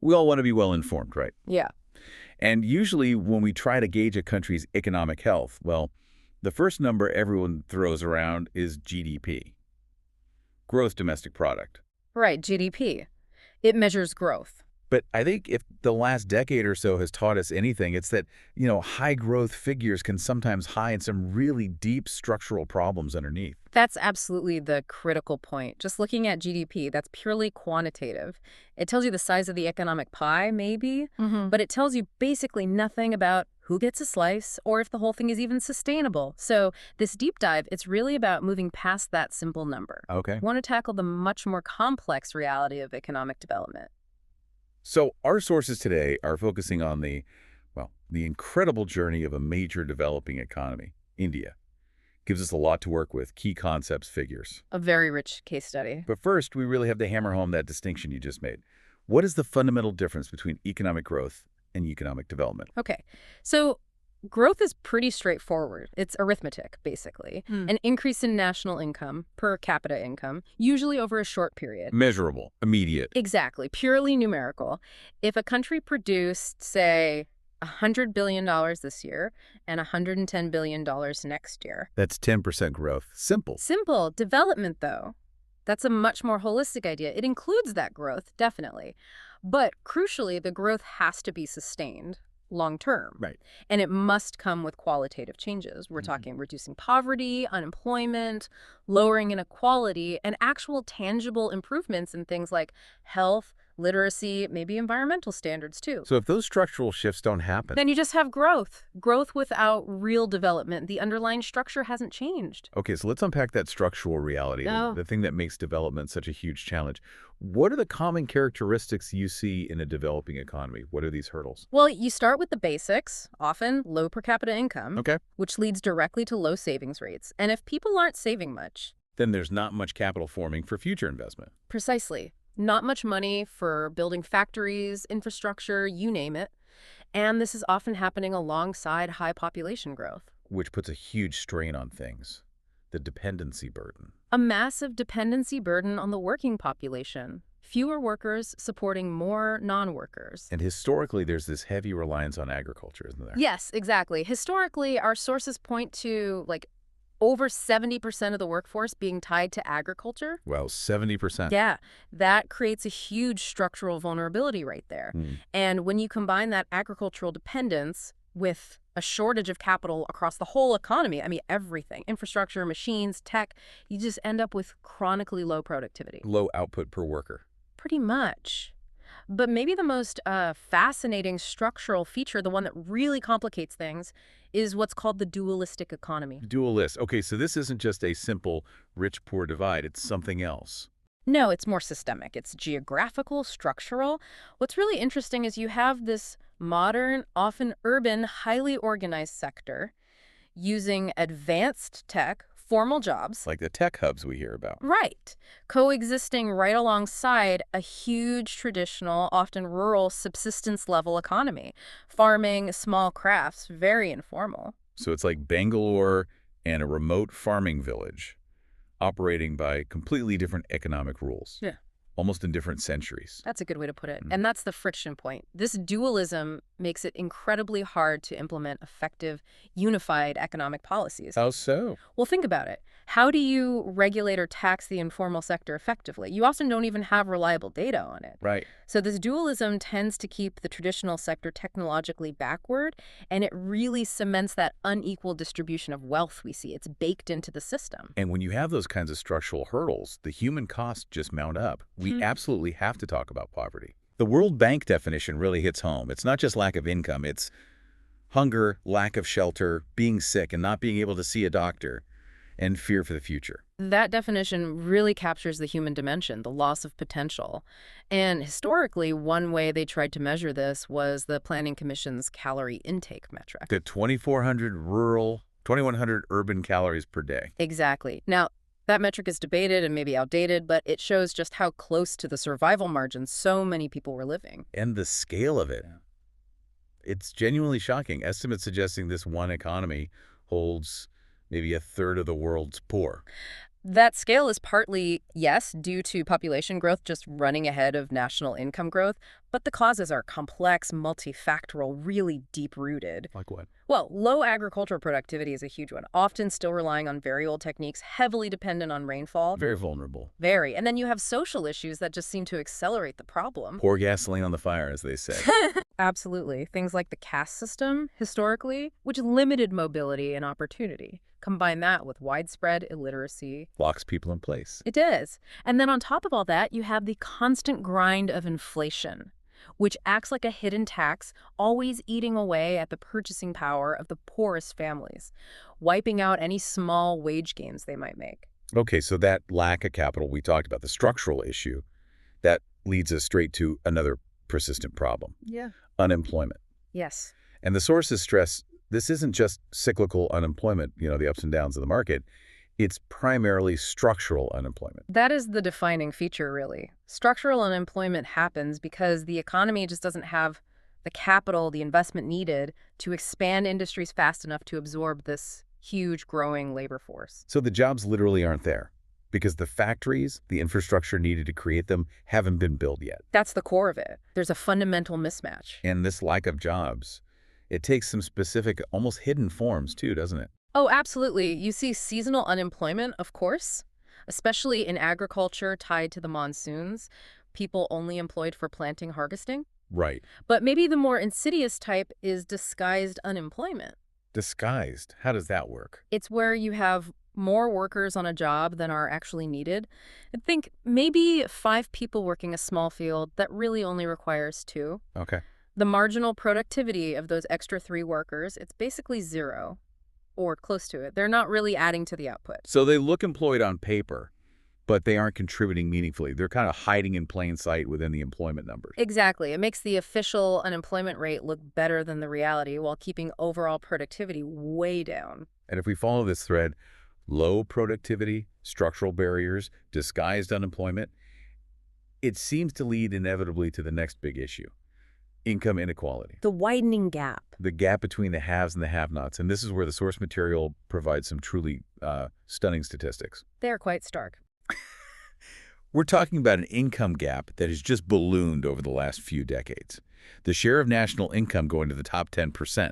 We all want to be well informed, right? Yeah. And usually when we try to gauge a country's economic health, well, the first number everyone throws around is GDP, gross domestic product. Right, GDP. It measures growth. But I think if the last decade or so has taught us anything, it's that, high growth figures can sometimes hide some really deep structural problems underneath. That's absolutely the critical point. Just looking at GDP, that's purely quantitative. It tells you the size of the economic pie, maybe, but it tells you basically nothing about who gets a slice or if the whole thing is even sustainable. So this deep dive, it's really about moving past that simple number. Okay. We want to tackle the much more complex reality of economic development. So our sources today are focusing on the incredible journey of a major developing economy, India. Gives us a lot to work with, key concepts, figures. A very rich case study. But first, we really have to hammer home that distinction you just made. What is the fundamental difference between economic growth and economic development? Okay, so growth is pretty straightforward. It's arithmetic, basically. An increase in national income, per capita income, usually over a short period. Measurable, immediate. Exactly, purely numerical. If a country produced, say, $100 billion this year and $110 billion next year. That's 10% growth. Simple. Simple. Development, though, that's a much more holistic idea. It includes that growth, definitely. But crucially, the growth has to be sustained long term. Right. And it must come with qualitative changes. We're talking reducing poverty, unemployment, lowering inequality, and actual tangible improvements in things like health, literacy, maybe environmental standards too. So if those structural shifts don't happen, Then you just have growth. Growth without real development. The underlying structure hasn't changed. okay, so let's unpack that structural reality, Oh. the thing that makes development such a huge challenge. What are the common characteristics you see in a developing economy? What are these hurdles? Well, you start with the basics, often low per capita income, Okay. which leads directly to low savings rates. And if people aren't saving much, Then there's not much capital forming for future investment. precisely, not much money for building factories, infrastructure, you name it. And this is often happening alongside high population growth. Which puts a huge strain on things. The dependency burden. A massive dependency burden on the working population. Fewer workers supporting more non-workers. And historically, there's this heavy reliance on agriculture, isn't there? Yes, exactly. Historically, our sources point to over 70% of the workforce being tied to agriculture. Well, 70%. Yeah, that creates a huge structural vulnerability right there. And when you combine that agricultural dependence with a shortage of capital across the whole economy, I mean, everything, infrastructure, machines, tech, you just end up with chronically low productivity. Low output per worker. Pretty much. But maybe the most fascinating structural feature, the one that really complicates things, is what's called the dualistic economy. Dualist. Okay, so this isn't just a simple rich-poor divide. It's something else. No, it's more systemic. It's geographical, structural. What's really interesting is you have this modern, often urban, highly organized sector using advanced tech, formal jobs. Like the tech hubs we hear about. Right. Coexisting right alongside a huge traditional, often rural, subsistence-level economy. Farming, small crafts, very informal. So it's like Bangalore and a remote farming village operating by completely different economic rules. Yeah. Almost in different centuries. That's a good way to put it. And that's the friction point. This dualism makes it incredibly hard to implement effective, unified economic policies. How so? Well, think about it. How do you regulate or tax the informal sector effectively? You often don't even have reliable data on it. Right. So this dualism tends to keep the traditional sector technologically backward, and it really cements that unequal distribution of wealth we see. It's baked into the system. And when you have those kinds of structural hurdles, the human costs just mount up. We absolutely have to talk about poverty. The World Bank definition really hits home. It's not just lack of income. It's hunger, lack of shelter, being sick and not being able to see a doctor, and fear for the future. That definition really captures the human dimension, the loss of potential. And historically, one way they tried to measure this was the Planning Commission's calorie intake metric. The 2,400 rural, 2,100 urban calories per day. Exactly. Now, that metric is debated and maybe outdated, but it shows just how close to the survival margin so many people were living. And the scale of it. It's genuinely shocking. Estimates suggesting this one economy holds maybe a third of the world's poor. That scale is partly, yes, due to population growth just running ahead of national income growth, but the causes are complex, multifactorial, really deep-rooted. Like what? Well, low agricultural productivity is a huge one, often still relying on very old techniques, heavily dependent on rainfall. Very vulnerable. Very. And then you have social issues that just seem to accelerate the problem. Pour gasoline on the fire, as they say. Absolutely. Things like the caste system, historically, which limited mobility and opportunity. Combine that with widespread illiteracy. Locks people in place. It does. And then on top of all that, you have the constant grind of inflation, which acts like a hidden tax, always eating away at the purchasing power of the poorest families, wiping out any small wage gains they might make. Okay, so that lack of capital we talked about, the structural issue, that leads us straight to another persistent problem. Yeah. Unemployment. Yes. And the sources stress this isn't just cyclical unemployment, the ups and downs of the market. It's primarily structural unemployment. That is the defining feature, really. Structural unemployment happens because the economy just doesn't have the capital, the investment needed to expand industries fast enough to absorb this huge growing labor force. So the jobs literally aren't there because the factories, the infrastructure needed to create them haven't been built yet. That's the core of it. There's a fundamental mismatch. And this lack of jobs, it takes some specific, almost hidden forms too, doesn't it? Oh, absolutely. You see seasonal unemployment, of course, especially in agriculture tied to the monsoons, people only employed for planting, harvesting. Right. But maybe the more insidious type is disguised unemployment. Disguised. How does that work? It's where you have more workers on a job than are actually needed. I think maybe 5 people working a small field that really only requires 2. Okay. The marginal productivity of those extra 3 workers, it's basically 0. Or close to it. They're not really adding to the output. So they look employed on paper, but they aren't contributing meaningfully. They're kind of hiding in plain sight within the employment numbers. Exactly. It makes the official unemployment rate look better than the reality while keeping overall productivity way down. And if we follow this thread, low productivity, structural barriers, disguised unemployment, it seems to lead inevitably to the next big issue. Income inequality. The widening gap. The gap between the haves and the have-nots. And this is where the source material provides some truly stunning statistics. They're quite stark. We're talking about an income gap that has just ballooned over the last few decades. The share of national income going to the top 10%.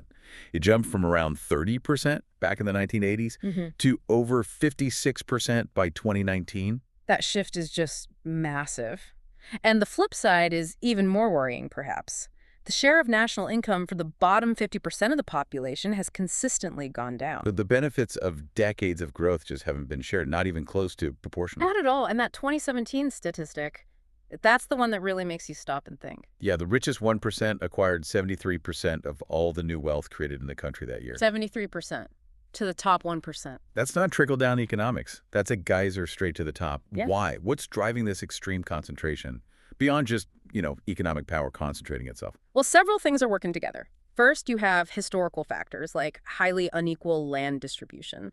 It jumped from around 30% back in the 1980s to over 56% by 2019. That shift is just massive. And the flip side is even more worrying, perhaps. The share of national income for the bottom 50% of the population has consistently gone down. The benefits of decades of growth just haven't been shared, not even close to proportional. Not at all. And that 2017 statistic, that's the one that really makes you stop and think. Yeah, the richest 1% acquired 73% of all the new wealth created in the country that year. 73% to the top 1%. That's not trickle-down economics. That's a geyser straight to the top. Yeah. Why? What's driving this extreme concentration? Beyond just, economic power concentrating itself. Well, several things are working together. First, you have historical factors like highly unequal land distribution.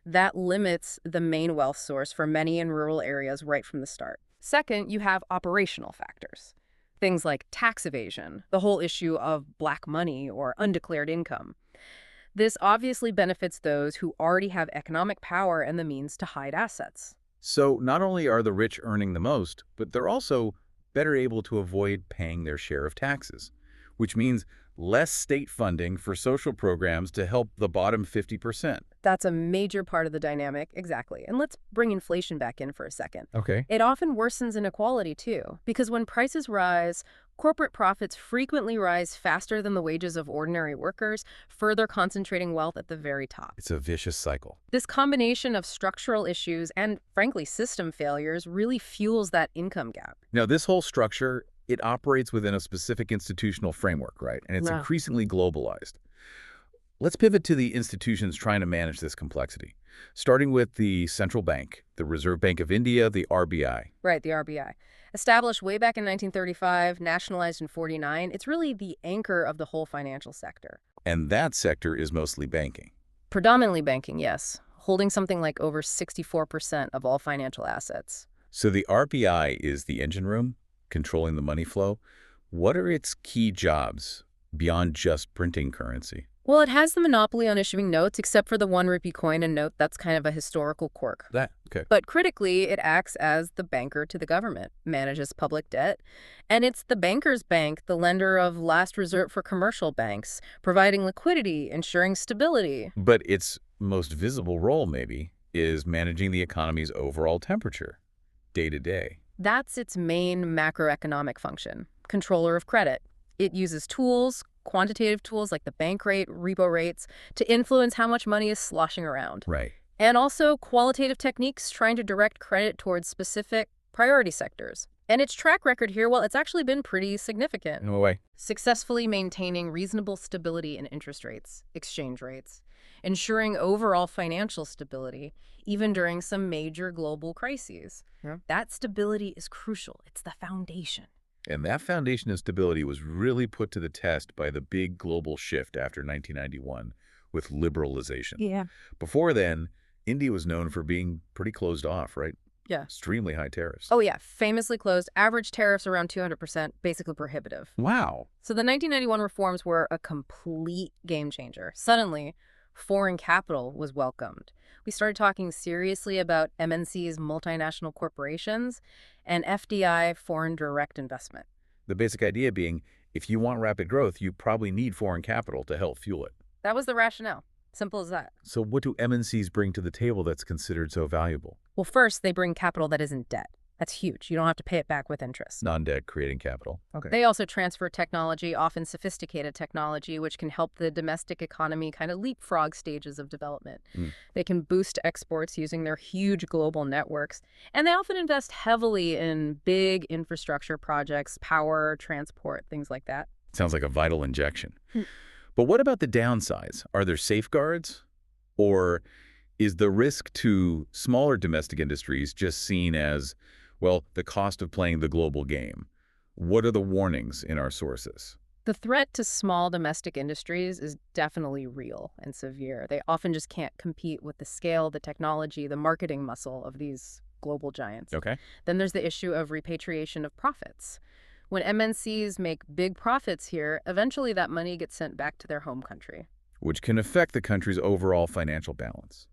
That limits the main wealth source for many in rural areas right from the start. Second, you have operational factors. Things like tax evasion, the whole issue of black money or undeclared income. This obviously benefits those who already have economic power and the means to hide assets. So not only are the rich earning the most, but they're also better able to avoid paying their share of taxes, which means less state funding for social programs to help the bottom 50%. That's a major part of the dynamic, exactly. And let's bring inflation back in for a second. Okay. It often worsens inequality, too, because when prices rise, corporate profits frequently rise faster than the wages of ordinary workers, further concentrating wealth at the very top. It's a vicious cycle. This combination of structural issues and, frankly, system failures really fuels that income gap. Now, this whole structure, it operates within a specific institutional framework, right? And it's increasingly globalized. Let's pivot to the institutions trying to manage this complexity, starting with the central bank, the Reserve Bank of India, the RBI. Right, the RBI. Established way back in 1935, nationalized in 49, it's really the anchor of the whole financial sector. And that sector is mostly banking. Predominantly banking, yes, holding something like over 64% of all financial assets. So the RBI is the engine room, controlling the money flow. What are its key jobs beyond just printing currency? Well, it has the monopoly on issuing notes, except for the 1 rupee coin and note. That's kind of a historical quirk. Okay. But critically, it acts as the banker to the government, manages public debt, and it's the banker's bank, the lender of last resort for commercial banks, providing liquidity, ensuring stability. But its most visible role, maybe, is managing the economy's overall temperature, day to day. That's its main macroeconomic function, controller of credit. It uses tools, quantitative tools like the bank rate, repo rates, to influence how much money is sloshing around. Right. And also qualitative techniques trying to direct credit towards specific priority sectors. And its track record here, well, it's actually been pretty significant. In a way. Successfully maintaining reasonable stability in interest rates, exchange rates, ensuring overall financial stability, even during some major global crises. Yeah. That stability is crucial. It's the foundation. And that foundation of stability was really put to the test by the big global shift after 1991 with liberalization. Yeah. Before then, India was known for being pretty closed off, right? Yeah. Extremely high tariffs. Oh, yeah. Famously closed. Average tariffs around 200%, basically prohibitive. Wow. So the 1991 reforms were a complete game changer. Suddenly, foreign capital was welcomed. We started talking seriously about MNCs, multinational corporations, and FDI, foreign direct investment. The basic idea being, if you want rapid growth, you probably need foreign capital to help fuel it. That was the rationale. Simple as that. So what do MNCs bring to the table that's considered so valuable? Well, first, they bring capital that isn't debt. That's huge. You don't have to pay it back with interest. Non-debt creating capital. Okay. They also transfer technology, often sophisticated technology, which can help the domestic economy kind of leapfrog stages of development. They can boost exports using their huge global networks. And they often invest heavily in big infrastructure projects, power, transport, things like that. Sounds like a vital injection. But what about the downsides? Are there safeguards? Or is the risk to smaller domestic industries just seen as, well, the cost of playing the global game? What are the warnings in our sources? The threat to small domestic industries is definitely real and severe. They often just can't compete with the scale, the technology, the marketing muscle of these global giants. Okay. Then there's the issue of repatriation of profits. When MNCs make big profits here, eventually that money gets sent back to their home country. Which can affect the country's overall financial balance.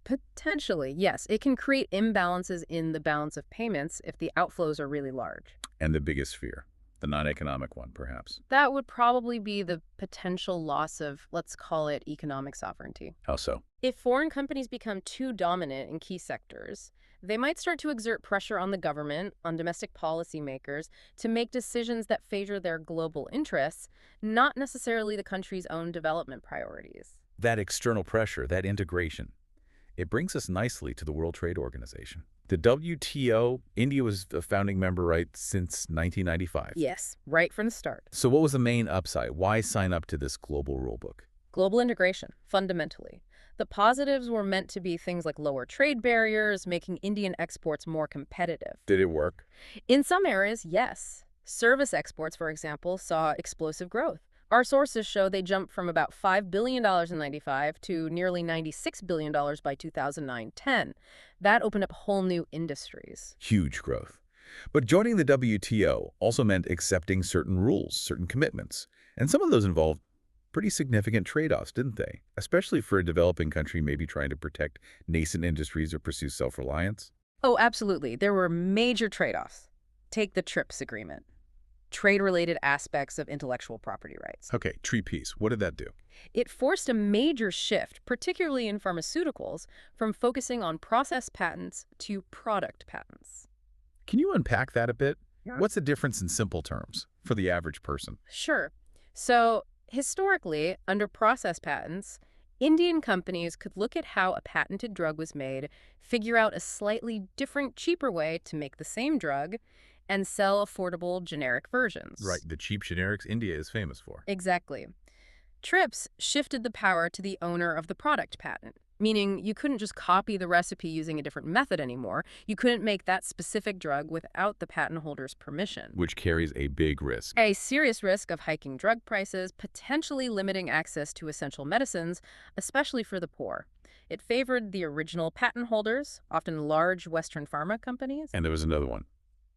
Potentially, yes. It can create imbalances in the balance of payments if the outflows are really large. And the biggest fear, the non-economic one, perhaps. That would probably be the potential loss of, let's call it, economic sovereignty. How so? If foreign companies become too dominant in key sectors, they might start to exert pressure on the government, on domestic policymakers, to make decisions that favor their global interests, not necessarily the country's own development priorities. That external pressure, that integration, it brings us nicely to the World Trade Organization. The WTO, India was a founding member, right, since 1995. Yes, right from the start. So what was the main upside? Why sign up to this global rulebook? Global integration, fundamentally. The positives were meant to be things like lower trade barriers, making Indian exports more competitive. Did it work? In some areas, yes. Service exports, for example, saw explosive growth. Our sources show they jumped from about $5 billion in '95 to nearly $96 billion by 2009-10. That opened up whole new industries. Huge growth. But joining the WTO also meant accepting certain rules, certain commitments. And some of those involved pretty significant trade-offs, didn't they? Especially for a developing country maybe trying to protect nascent industries or pursue self-reliance. Oh, absolutely. There were major trade-offs. Take the TRIPS agreement. Trade-related aspects of intellectual property rights. Okay, trade peace. What did that do? It forced a major shift, particularly in pharmaceuticals, from focusing on process patents to product patents. Can you unpack that a bit? Yeah. What's the difference in simple terms for the average person? Sure. So, historically, under process patents, Indian companies could look at how a patented drug was made, figure out a slightly different, cheaper way to make the same drug, and sell affordable generic versions. Right, the cheap generics India is famous for. Exactly. TRIPS shifted the power to the owner of the product patent, meaning you couldn't just copy the recipe using a different method anymore. You couldn't make that specific drug without the patent holder's permission. Which carries a big risk. A serious risk of hiking drug prices, potentially limiting access to essential medicines, especially for the poor. It favored the original patent holders, often large Western pharma companies. And there was another one.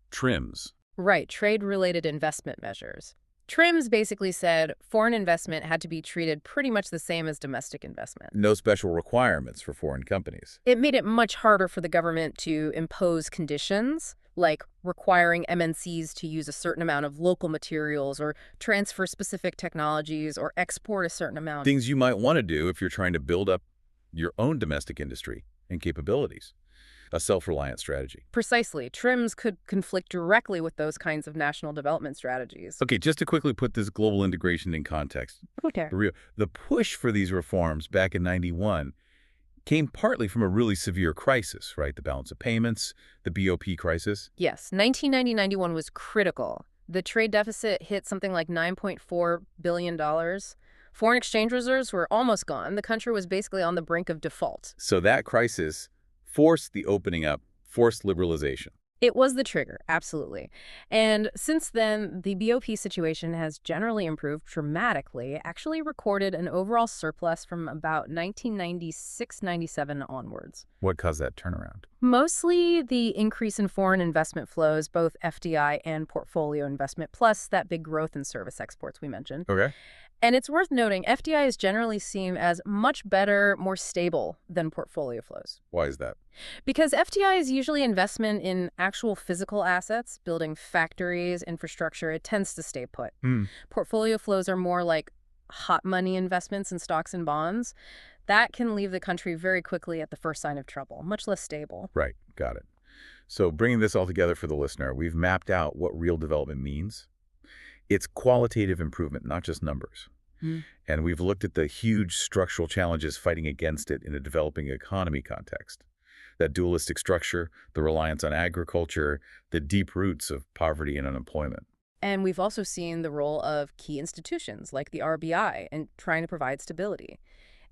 TRIMS. Right, trade-related investment measures. TRIMS basically said foreign investment had to be treated pretty much the same as domestic investment. No special requirements for foreign companies. It made it much harder for the government to impose conditions, like requiring MNCs to use a certain amount of local materials or transfer specific technologies or export a certain amount. Things you might want to do if you're trying to build up your own domestic industry and capabilities. A self-reliant strategy. Precisely. TRIMS could conflict directly with those kinds of national development strategies. Okay, just to quickly put this global integration in context. Okay. The push for these reforms back in '91 came partly from a really severe crisis, right? The balance of payments, the BOP crisis. Yes, 1990-91 was critical. The trade deficit hit something like $9.4 billion. Foreign exchange reserves were almost gone. The country was basically on the brink of default. So that crisis forced the opening up, forced liberalization. It was the trigger, absolutely. And since then, the BOP situation has generally improved dramatically, actually recorded an overall surplus from about 1996-97 onwards. What caused that turnaround? Mostly the increase in foreign investment flows, both FDI and portfolio investment, plus that big growth in service exports we mentioned. Okay. And it's worth noting, FDI is generally seen as much better, more stable than portfolio flows. Why is that? Because FDI is usually investment in actual physical assets, building factories, infrastructure. It tends to stay put. Portfolio flows are more like hot money investments in stocks and bonds. That can leave the country very quickly at the first sign of trouble, much less stable. Right, got it. So bringing this all together for the listener, we've mapped out what real development means. It's qualitative improvement, not just numbers. And we've looked at the huge structural challenges fighting against it in a developing economy context. That dualistic structure, the reliance on agriculture, the deep roots of poverty and unemployment. And we've also seen the role of key institutions like the RBI in trying to provide stability,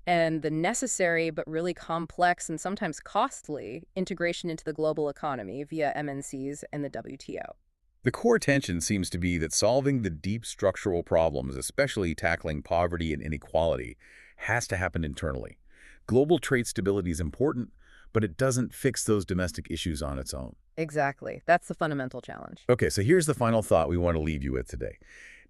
and the necessary but really complex and sometimes costly integration into the global economy via MNCs and the WTO. The core tension seems to be that solving the deep structural problems, especially tackling poverty and inequality, has to happen internally. Global trade stability is important, but it doesn't fix those domestic issues on its own. Exactly. That's the fundamental challenge. Okay, so here's the final thought we want to leave you with today.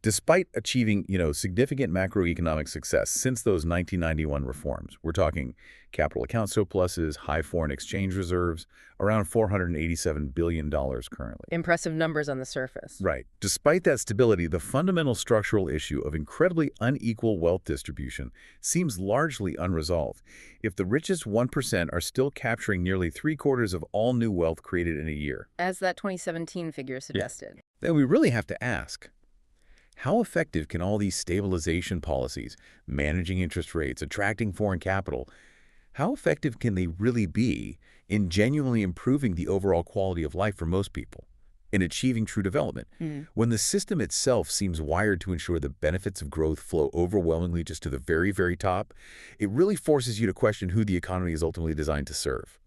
Despite achieving, significant macroeconomic success since those 1991 reforms, we're talking capital account surpluses, high foreign exchange reserves, around $487 billion currently. Impressive numbers on the surface. Right. Despite that stability, the fundamental structural issue of incredibly unequal wealth distribution seems largely unresolved. If the richest 1% are still capturing nearly 3/4 of all new wealth created in a year, as that 2017 figure suggested, then we really have to ask, how effective can all these stabilization policies, managing interest rates, attracting foreign capital, how effective can they really be in genuinely improving the overall quality of life for most people, in achieving true development, when the system itself seems wired to ensure the benefits of growth flow overwhelmingly just to the very, very top? It really forces you to question who the economy is ultimately designed to serve.